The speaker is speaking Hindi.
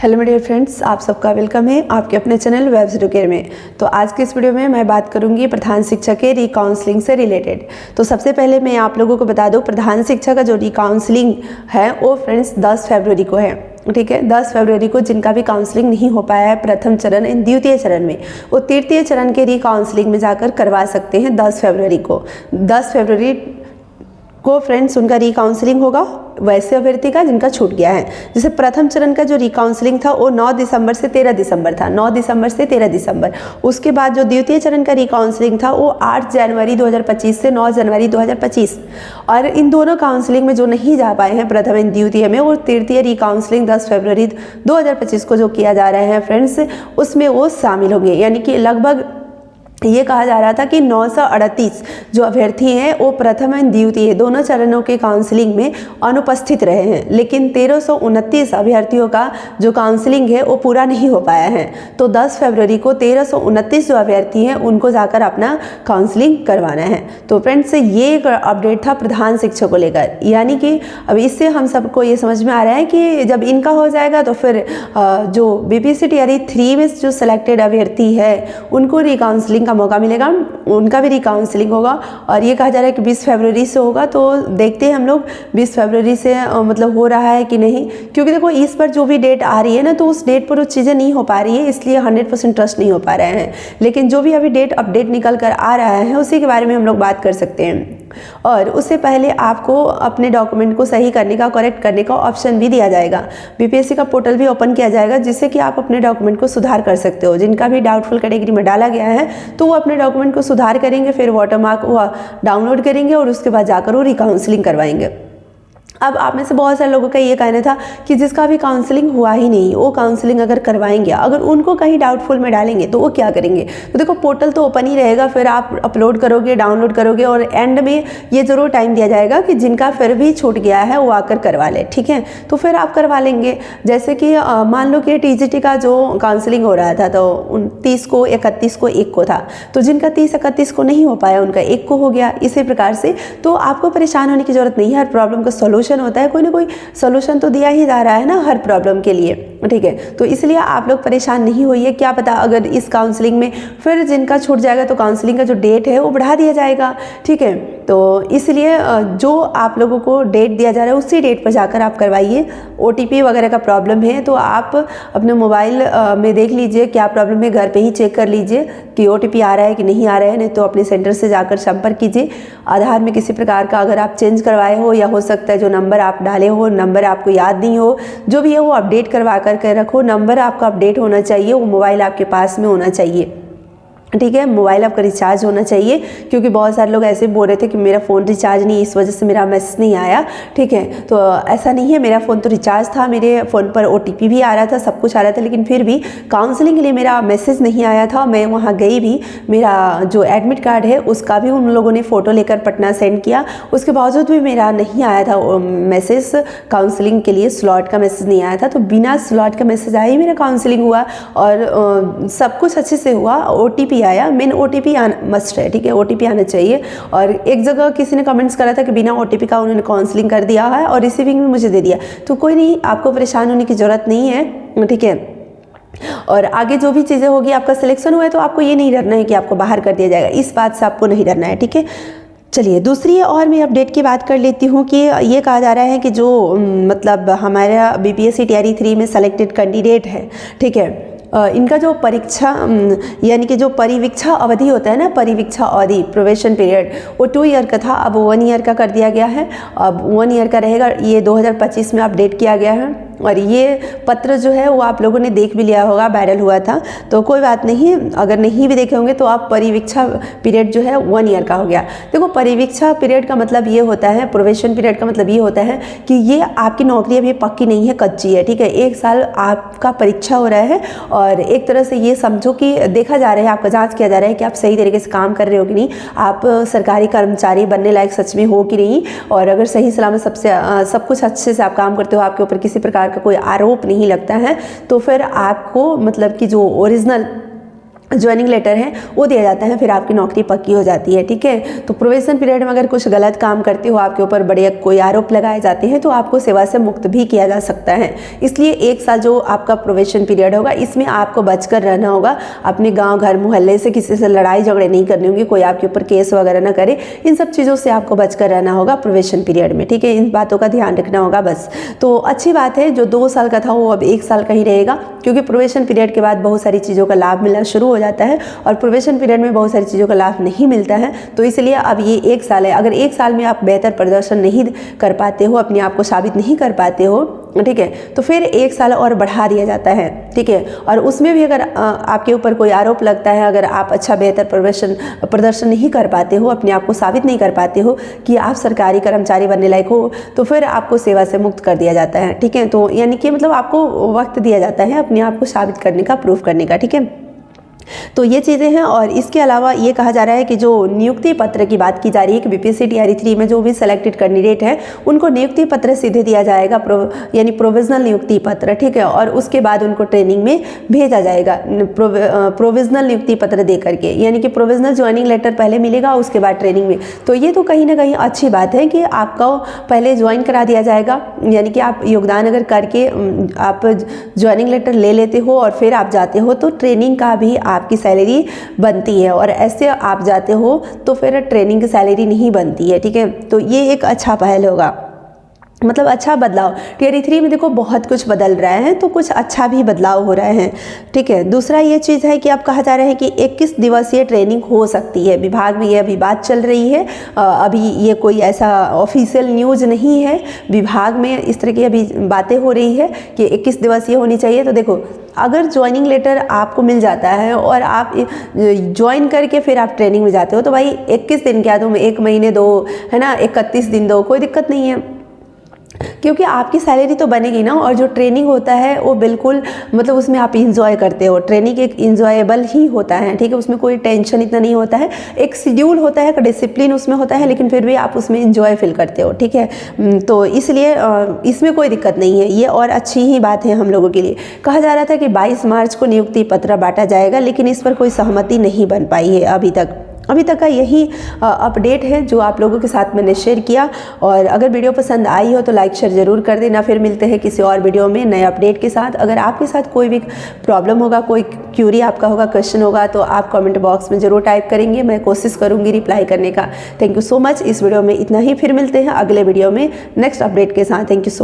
हेलो मेरे डियर फ्रेंड्स, आप सबका वेलकम है आपके अपने चैनल वेब्स एडुकेयर में। तो आज के इस वीडियो में मैं बात करूंगी प्रधान शिक्षक के रिकाउंसलिंग से रिलेटेड। तो सबसे पहले मैं आप लोगों को बता दूं, प्रधान शिक्षक का जो रिकाउंसलिंग है वो फ्रेंड्स 10 फरवरी को है। ठीक है, 10 फरवरी को जिनका भी काउंसलिंग नहीं हो पाया है प्रथम चरण एंड द्वितीय चरण में, वो तृतीय चरण के रिकाउंसलिंग में जाकर करवा सकते हैं 10 फरवरी को। 10 फरवरी को फ्रेंड्स उनका रिकाउंसलिंग होगा वैसे अभ्यर्थी का जिनका छूट गया है। जैसे प्रथम चरण का जो रिकाउंसलिंग था वो 9 दिसंबर से 13 दिसंबर था, 9 दिसंबर से 13 दिसंबर। उसके बाद जो द्वितीय चरण का रिकाउंसलिंग था वो 8 जनवरी 2025 से 9 जनवरी 2025। और इन दोनों काउंसलिंग में जो नहीं जा पाए हैं प्रथम एवं द्वितीय में, वो तृतीय रिकाउंसलिंग 10 फरवरी 2025 को जो किया जा रहा है फ्रेंड्स, उसमें वो शामिल होंगे। यानी कि लगभग ये कहा जा रहा था कि 938 जो अभ्यर्थी हैं वो प्रथम एवं द्वितीय दोनों चरणों के काउंसलिंग में अनुपस्थित रहे हैं, लेकिन 1329 अभ्यर्थियों का जो काउंसलिंग है वो पूरा नहीं हो पाया है। तो 10 फरवरी को 1329 जो अभ्यर्थी हैं उनको जाकर अपना काउंसलिंग करवाना है। तो फ्रेंड्स ये एक अपडेट था प्रधान शिक्षक को लेकर। यानी कि अब इससे हम सबको ये समझ में आ रहा है कि जब इनका हो जाएगा तो फिर जो BPSC Tier 3 में जो सिलेक्टेड अभ्यर्थी है उनको रिकाउंसलिंग मौका मिलेगा, उनका भी रिकाउंसलिंग होगा। और ये कहा जा रहा है कि 20 फरवरी से होगा। तो देखते हैं हम लोग 20 फरवरी से मतलब हो रहा है कि नहीं, क्योंकि देखो इस पर जो भी डेट आ रही है ना, तो उस डेट पर वो चीज़ें नहीं हो पा रही है, इसलिए 100% ट्रस्ट नहीं हो पा रहे हैं। लेकिन जो भी अभी डेट अपडेट निकल कर आ रहा है उसी के बारे में हम लोग बात कर सकते हैं। और उससे पहले आपको अपने डॉक्यूमेंट को सही करने का, करेक्ट करने का ऑप्शन भी दिया जाएगा। BPSC का पोर्टल भी ओपन किया जाएगा जिससे कि आप अपने डॉक्यूमेंट को सुधार कर सकते हो। जिनका भी डाउटफुल कैटेगरी में डाला गया है तो वो अपने डॉक्यूमेंट को सुधार करेंगे, फिर वाटरमार्क वो डाउनलोड करेंगे और उसके बाद जाकर वो रिकाउंसलिंग करवाएंगे। अब आप में से बहुत सारे लोगों का ये कहना था कि जिसका भी काउंसलिंग हुआ ही नहीं वो काउंसलिंग अगर करवाएंगे, अगर उनको कहीं डाउटफुल में डालेंगे तो वो क्या करेंगे। तो देखो पोर्टल तो ओपन ही रहेगा, फिर आप अपलोड करोगे, डाउनलोड करोगे और एंड में ये ज़रूर टाइम दिया जाएगा कि जिनका फिर भी छूट गया है वो आकर करवा ले। ठीक है, तो फिर आप करवा लेंगे। जैसे कि मान लो कि TGT का जो काउंसलिंग हो रहा था तो 29 को, 31 को, 1 को था, तो जिनका 30-31 को नहीं हो पाया उनका 1 को हो गया। इसी प्रकार से तो आपको परेशान होने की जरूरत नहीं है। हर प्रॉब्लम का सोल्यूशन होता है, कोई ना कोई सोल्यूशन तो दिया ही जा रहा है ना हर प्रॉब्लम के लिए। ठीक है, तो इसलिए आप लोग परेशान नहीं होइए। क्या पता अगर इस काउंसलिंग में फिर जिनका छूट जाएगा तो काउंसलिंग का जो डेट है वो बढ़ा दिया जाएगा। ठीक है, तो इसलिए जो आप लोगों को डेट दिया जा रहा है उसी डेट पर जाकर आप करवाइए। OTP वगैरह का प्रॉब्लम है तो आप अपने मोबाइल में देख लीजिए क्या प्रॉब्लम है, घर पे ही चेक कर लीजिए कि OTP आ रहा है कि नहीं आ रहा है। नहीं तो अपने सेंटर से जाकर संपर्क कीजिए। आधार में किसी प्रकार का अगर आप चेंज करवाए हो या हो सकता है जो नंबर आप डाले हो नंबर आपको याद नहीं हो, जो भी है वो अपडेट करवा कर रखो। नंबर आपका अपडेट होना चाहिए, वो मोबाइल आपके पास में होना चाहिए। ठीक है, मोबाइल आपका रिचार्ज होना चाहिए, क्योंकि बहुत सारे लोग ऐसे बोल रहे थे कि मेरा फ़ोन रिचार्ज नहीं, इस वजह से मेरा मैसेज नहीं आया। ठीक है, तो ऐसा नहीं है, मेरा फ़ोन तो रिचार्ज था, मेरे फ़ोन पर OTP भी आ रहा था, सब कुछ आ रहा था, लेकिन फिर भी काउंसलिंग के लिए मेरा मैसेज नहीं आया था। मैं वहाँ गई भी, मेरा जो एडमिट कार्ड है उसका भी उन लोगों ने फ़ोटो लेकर पटना सेंड किया, उसके बावजूद भी मेरा नहीं आया था मैसेज। काउंसलिंग के लिए स्लॉट का मैसेज नहीं आया था, तो बिना स्लॉट का मैसेज आए ही मेरा काउंसलिंग हुआ और सब कुछ अच्छे से हुआ। OTP आया, मेन OTP मस्ट है। ठीक है, OTP आना चाहिए। और एक जगह किसी ने कमेंट्स करा था कि बिना OTP का उन्होंने काउंसलिंग कर दिया है और रिसीविंग भी मुझे दे दिया। तो कोई नहीं, आपको परेशान होने की ज़रूरत नहीं है। ठीक है, और आगे जो भी चीज़ें होगी, आपका सिलेक्शन हुआ है तो आपको ये नहीं डरना है कि आपको बाहर कर दिया जाएगा, इस बात से आपको नहीं डरना है। ठीक है, चलिए दूसरी और मैं अपडेट की बात कर लेती हूँ कि ये कहा जा रहा है कि जो मतलब हमारा BPSC Tier 3 में सेलेक्टेड कैंडिडेट है, ठीक है, इनका जो परीक्षा यानी कि जो परिवीक्षा अवधि होता है ना, परिवीक्षा अवधि प्रोबेशन पीरियड, वो 2 ईयर का था, अब 1 ईयर का कर दिया गया है। अब 1 ईयर का रहेगा। ये 2025 में अपडेट किया गया है और ये पत्र जो है वो आप लोगों ने देख भी लिया होगा, वायरल हुआ था। तो कोई बात नहीं, अगर नहीं भी देखे होंगे तो आप परिवीक्षा पीरियड जो है 1 ईयर का हो गया। देखो परिवीक्षा पीरियड का मतलब ये होता है, प्रोबेशन पीरियड का मतलब ये होता है कि ये आपकी नौकरी अभी पक्की नहीं है, कच्ची है। ठीक है, 1 साल आपका परीक्षा हो रहा है और एक तरह से ये समझो कि देखा जा रहा है, आपका जांच किया जा रहा है कि आप सही तरीके से काम कर रहे हो कि नहीं, आप सरकारी कर्मचारी बनने लायक सच में हो कि नहीं। और अगर सही सलामत सब कुछ अच्छे से आप काम करते हो, आपके ऊपर किसी प्रकार का कोई आरोप नहीं लगता है, तो फिर आपको मतलब कि जो ओरिजिनल ज्वाइनिंग लेटर है वो दिया जाता है, फिर आपकी नौकरी पक्की हो जाती है। ठीक है, तो प्रोबेशन पीरियड में अगर कुछ गलत काम करते हो, आपके ऊपर बड़े कोई आरोप लगाए जाते हैं, तो आपको सेवा से मुक्त भी किया जा सकता है। इसलिए 1 साल जो आपका प्रोबेशन पीरियड होगा, इसमें आपको बचकर रहना होगा। अपने गाँव घर मोहल्ले से किसी से लड़ाई झगड़े नहीं करने होंगे, कोई आपके ऊपर केस वगैरह ना करे, इन सब चीज़ों से आपको बचकर रहना होगा प्रोबेशन पीरियड में। ठीक है, इन बातों का ध्यान रखना होगा बस। तो अच्छी बात है, जो 2 साल का था वो अब 1 साल का ही रहेगा, क्योंकि प्रोबेशन पीरियड के बाद बहुत सारी चीज़ों का लाभ मिलना शुरू हो जाता है और प्रोबेशन पीरियड में बहुत सारी चीज़ों का लाभ नहीं मिलता है। तो इसलिए अब ये 1 साल है। अगर 1 साल में आप बेहतर प्रदर्शन नहीं कर पाते हो, अपने आप को साबित नहीं कर पाते हो, ठीक है, तो फिर 1 साल और बढ़ा दिया जाता है। ठीक है, और उसमें भी अगर आपके ऊपर कोई आरोप लगता है, अगर आप अच्छा बेहतर प्रदर्शन नहीं कर पाते हो, अपने आप को साबित नहीं कर पाते हो कि आप सरकारी कर्मचारी बनने लायक हो, तो फिर आपको सेवा से मुक्त कर दिया जाता है। ठीक है, तो यानी कि मतलब आपको वक्त दिया जाता है अपने आप को साबित करने का, प्रूफ करने का। ठीक है, तो ये चीज़ें हैं। और इसके अलावा ये कहा जा रहा है कि जो नियुक्ति पत्र की बात की जा रही है कि बीपीएससी टीआरई 3 में जो भी सिलेक्टेड कैंडिडेट है उनको नियुक्ति पत्र सीधे दिया जाएगा, यानी प्रोविजनल नियुक्ति पत्र। ठीक है, और उसके बाद उनको ट्रेनिंग में भेजा जाएगा प्रोविजनल नियुक्ति पत्र दे करके, यानी कि प्रोविजनल ज्वाइनिंग लेटर पहले मिलेगा, उसके बाद ट्रेनिंग में। तो ये तो कहीं ना कहीं अच्छी बात है कि आपको पहले ज्वाइन करा दिया जाएगा, यानी कि आप योगदान अगर करके आप ज्वाइनिंग लेटर ले लेते हो और फिर आप जाते हो, तो ट्रेनिंग का भी आपकी सैलरी बनती है। और ऐसे आप जाते हो तो फिर ट्रेनिंग की सैलरी नहीं बनती है। ठीक है, तो ये एक अच्छा पहल होगा, मतलब अच्छा बदलाव। टीआरई 3 में देखो बहुत कुछ बदल रहा है, तो कुछ अच्छा भी बदलाव हो रहा है। ठीक है, दूसरा ये चीज़ है कि अब कहा जा रहा है कि 21 दिवसीय ट्रेनिंग हो सकती है। विभाग में ये अभी बात चल रही है, अभी ये कोई ऐसा ऑफिशियल न्यूज़ नहीं है, विभाग में इस तरह की अभी बातें हो रही है कि 21 दिवसीय होनी चाहिए। तो देखो, अगर ज्वाइनिंग लेटर आपको मिल जाता है और आप ज्वाइन करके फिर आप ट्रेनिंग में जाते हो, तो भाई 21 दिन क्या तुम 1 महीने दो, है ना, 31 दिन दो, कोई दिक्कत नहीं है, क्योंकि आपकी सैलरी तो बनेगी ना। और जो ट्रेनिंग होता है वो बिल्कुल मतलब उसमें आप इंजॉय करते हो, ट्रेनिंग एक इंजॉयबल ही होता है। ठीक है, उसमें कोई टेंशन इतना नहीं होता है, एक शेड्यूल होता है, एक डिसिप्लिन उसमें होता है, लेकिन फिर भी आप उसमें इंजॉय फील करते हो। ठीक है, तो इसलिए इसमें कोई दिक्कत नहीं है, ये और अच्छी ही बात है हम लोगों के लिए। कहा जा रहा था कि 22 मार्च को नियुक्ति पत्र बांटा जाएगा, लेकिन इस पर कोई सहमति नहीं बन पाई है अभी तक का यही अपडेट है जो आप लोगों के साथ मैंने शेयर किया। और अगर वीडियो पसंद आई हो तो लाइक शेयर ज़रूर कर देना। फिर मिलते हैं किसी और वीडियो में नए अपडेट के साथ। अगर आपके साथ कोई भी प्रॉब्लम होगा, कोई क्यूरी आपका होगा, क्वेश्चन होगा, तो आप कमेंट बॉक्स में ज़रूर टाइप करेंगे, मैं कोशिश करूँगी रिप्लाई करने का। Thank you so much. इस वीडियो में इतना ही, फिर मिलते हैं अगले वीडियो में नेक्स्ट अपडेट के साथ। Thank you so much.